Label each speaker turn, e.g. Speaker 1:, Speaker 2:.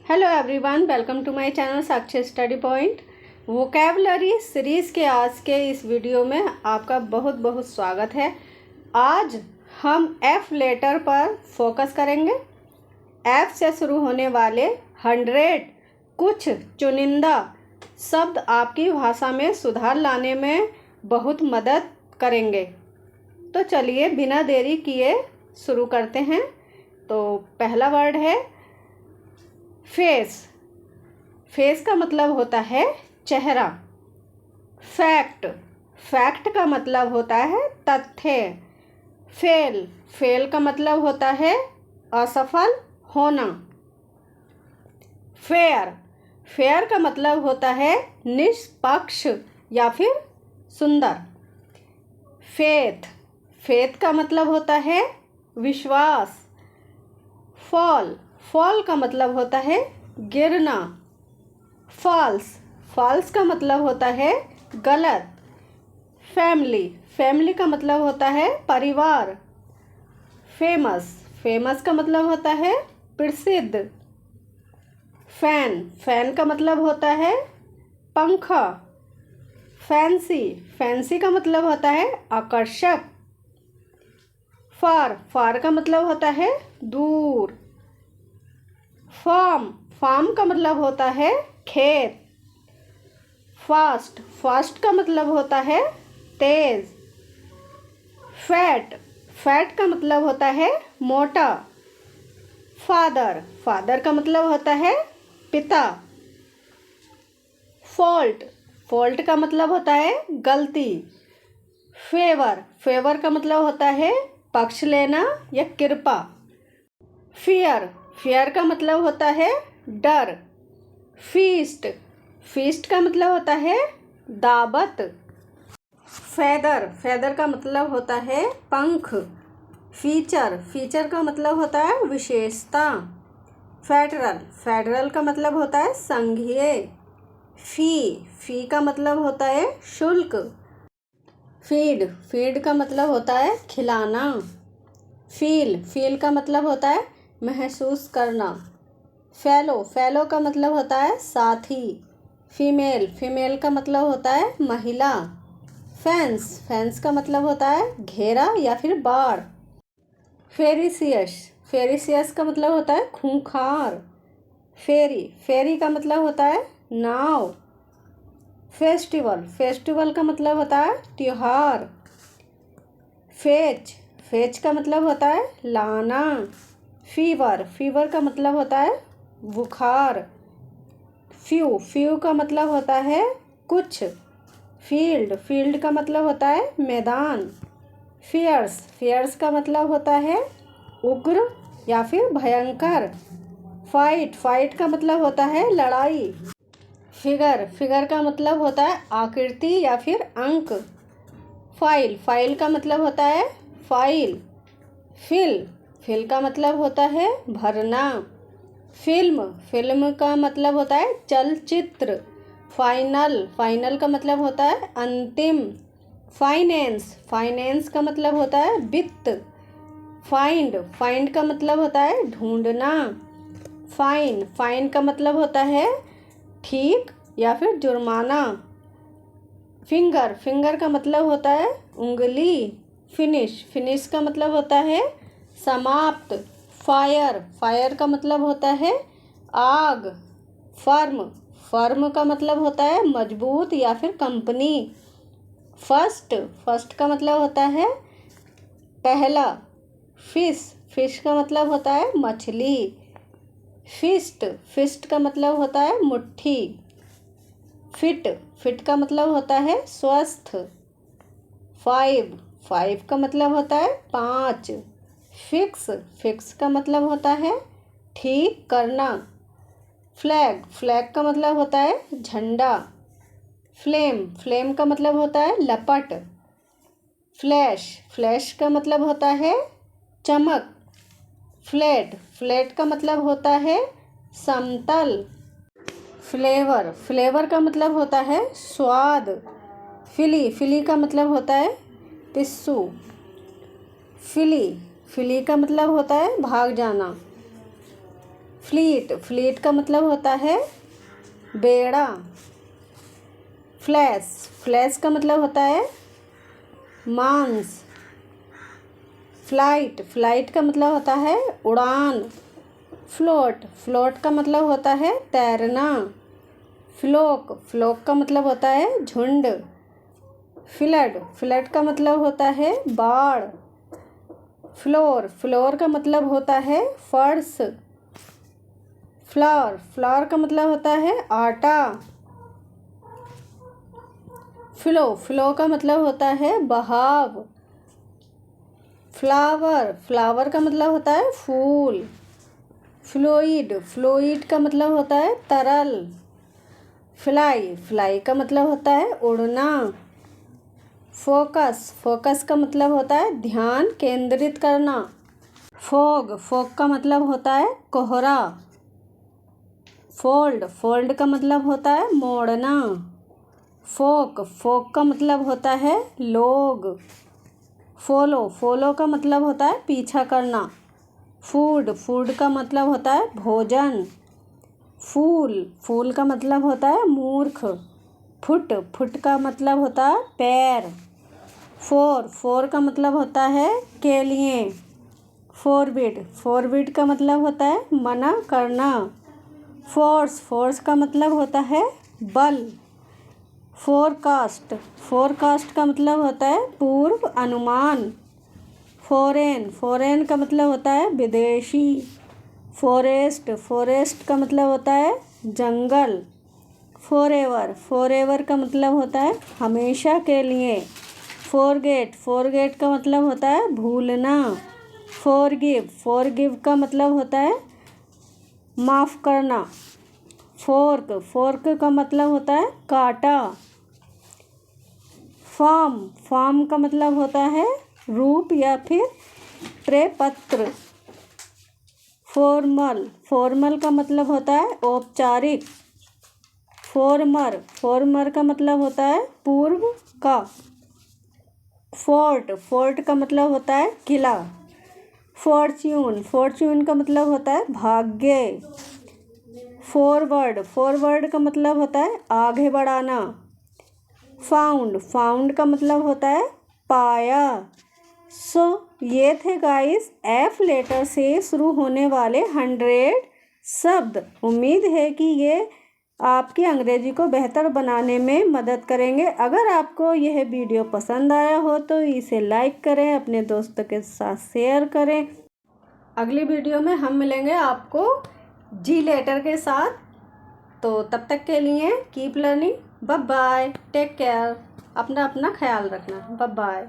Speaker 1: Hello everyone, welcome to my channel Sakshi study point. Vocabulary series के आज के इस वीडियो में आपका बहुत बहुत स्वागत है। आज हम एफ लेटर पर फोकस करेंगे। एफ से शुरू होने वाले 100 कुछ चुनिंदा शब्द आपकी भाषा में सुधार लाने में बहुत मदद करेंगे। तो चलिए बिना देरी किए शुरू करते हैं। तो पहला वर्ड है फेस। फेस का मतलब होता है चेहरा। फैक्ट। फैक्ट का मतलब होता है तथ्य। फेल। फेल का मतलब होता है असफल होना। फेयर। फेयर का मतलब होता है निष्पक्ष या फिर सुंदर। फेथ। फेथ का मतलब होता है विश्वास। फॉल। फॉल का मतलब होता है गिरना। फॉल्स। फॉल्स का मतलब होता है गलत। फैमिली। फैमिली का मतलब होता है परिवार। फेमस। फेमस का मतलब होता है प्रसिद्ध। फैन। फैन का मतलब होता है पंखा। फैंसी। फैंसी का मतलब होता है आकर्षक। फार। फार का मतलब होता है दूर। फार्म। फार्म का मतलब होता है खेत। फास्ट। फास्ट का मतलब होता है तेज। फैट। फैट का मतलब होता है मोटा। फादर। फादर का मतलब होता है पिता। फॉल्ट। फॉल्ट का मतलब होता है गलती। फेवर। फेवर का मतलब होता है पक्ष लेना या कृपा। फियर। फियर का मतलब होता है डर। फीस्ट। फीस्ट का मतलब होता है दावत। फेदर। फेदर का मतलब होता है पंख। फीचर। फीचर का मतलब होता है विशेषता। फेडरल। फेडरल का मतलब होता है संघीय। फी। फी का मतलब होता है शुल्क। फीड। फीड का मतलब होता है खिलाना। फील। फील का मतलब होता है महसूस करना। फेलो। फेलो का मतलब होता है साथी। फीमेल। फीमेल का मतलब होता है महिला। फेंस। फेंस का मतलब होता है घेरा या फिर बाड़। फेरिसियस। फेरिसियस का मतलब होता है खूंखार। फेरी। फेरी का मतलब होता है नाव। फेस्टिवल। फेस्टिवल का मतलब होता है त्योहार। फेच। फेच का मतलब होता है लाना। फीवर। फीवर का मतलब होता है बुखार। फ्यू। फ्यू का मतलब होता है कुछ। फील्ड। फील्ड का मतलब होता है मैदान। फियर्स। फियर्स का मतलब होता है उग्र या फिर भयंकर। फाइट। फाइट का मतलब होता है लड़ाई। फिगर। फिगर का मतलब होता है आकृति या फिर अंक। फाइल। फाइल का मतलब होता है फाइल। फिल। फिल का मतलब होता है भरना। फिल्म। फिल्म का मतलब होता है चलचित्र। फाइनल। फाइनल का मतलब होता है अंतिम। फाइनेंस। फाइनेंस का मतलब होता है वित्त। फाइंड। फाइंड का मतलब होता है ढूंढना। फाइन। फाइन का मतलब होता है ठीक या फिर जुर्माना। फिंगर। फिंगर का मतलब होता है उंगली। फिनिश। फिनिश का मतलब होता है समाप्त। फायर। फायर का मतलब होता है आग। फर्म। फर्म का मतलब होता है मजबूत या फिर कंपनी। फर्स्ट। फर्स्ट का मतलब होता है पहला। फिश। फिश का मतलब होता है मछली। फिस्ट। फिस्ट का मतलब होता है मुट्ठी। फिट। फिट का मतलब होता है स्वस्थ। फाइव। फाइव का मतलब होता है 5। फिक्स। फिक्स का मतलब होता है ठीक करना। फ्लैग। फ्लैग का मतलब होता है झंडा। फ्लेम। फ्लेम का मतलब होता है लपट। फ्लैश। फ्लैश का मतलब होता है चमक। फ्लैट। फ्लैट का मतलब होता है समतल। फ्लेवर। फ्लेवर का मतलब होता है स्वाद। फिली। फिली का मतलब होता है पिस्सू। फिली। फिली का मतलब होता है भाग जाना। फ्लीट, फ्लीट का मतलब होता है बेड़ा। फ्लैश, फ्लैश का मतलब होता है मांस। फ्लाइट, फ्लाइट का मतलब होता है उड़ान। फ्लोट, फ्लोट का मतलब होता है तैरना। फ्लोक, फ्लोक का मतलब होता है झुंड। फ्लड, फ्लड का मतलब होता है बाढ़। फ्लोर, फ्लोर का मतलब होता है फर्श। फ्लावर, फ्लावर का मतलब होता है आटा। फ्लो, फ्लो का मतलब होता है बहाव। फ्लावर, फ्लावर का मतलब होता है फूल। फ्लूइड, फ्लूइड का मतलब होता है तरल। फ्लाई, फ्लाई का मतलब होता है उड़ना। फोकस, फोकस का मतलब होता है ध्यान केंद्रित करना। फोग, फोग का मतलब होता है कोहरा। फोल्ड, फोल्ड का मतलब होता है मोड़ना। फोक, फोक का मतलब होता है लोग। फॉलो, फॉलो का मतलब होता है पीछा करना। फूड, फूड का मतलब होता है भोजन। फूल, फूल का मतलब होता है मूर्ख। फुट, फुट का मतलब होता है पैर। फोर, फोर का मतलब होता है के लिए। फॉरबिड, फॉरबिड का मतलब होता है मना करना। फोर्स, फोर्स का मतलब होता है बल। फोरकास्ट, फोरकास्ट का मतलब होता है पूर्व अनुमान। फॉरेन, फॉरेन का मतलब होता है विदेशी। फॉरेस्ट, फॉरेस्ट का मतलब होता है जंगल। फॉरएवर, फॉरएवर का मतलब होता है हमेशा के लिए। फॉरगेट, फॉरगेट का मतलब होता है भूलना। फॉरगिव, फॉरगिव का मतलब होता है माफ़ करना। फोर्क, फोर्क का मतलब होता है काटा। फॉर्म, फॉर्म का मतलब होता है रूप या फिर प्रपत्र। फॉर्मल, फॉर्मल का मतलब होता है औपचारिक। फॉर्मर, फॉर्मर का मतलब होता है पूर्व का। फोर्ट, फोर्ट का मतलब होता है किला। फॉर्च्यून, फॉर्च्यून का मतलब होता है भाग्य। फॉरवर्ड, फॉरवर्ड का मतलब होता है आगे बढ़ाना। फाउंड, फाउंड का मतलब होता है पाया। सो ये थे गाइस एफ लेटर से शुरू होने वाले 100 शब्द। उम्मीद है कि ये आपकी अंग्रेजी को बेहतर बनाने में मदद करेंगे। अगर आपको यह वीडियो पसंद आया हो तो इसे लाइक करें, अपने दोस्तों के साथ शेयर करें। अगली वीडियो में हम मिलेंगे आपको जी लेटर के साथ। तो तब तक के लिए keep learning. Bye bye, take care, अपना ख्याल रखना। Bye bye.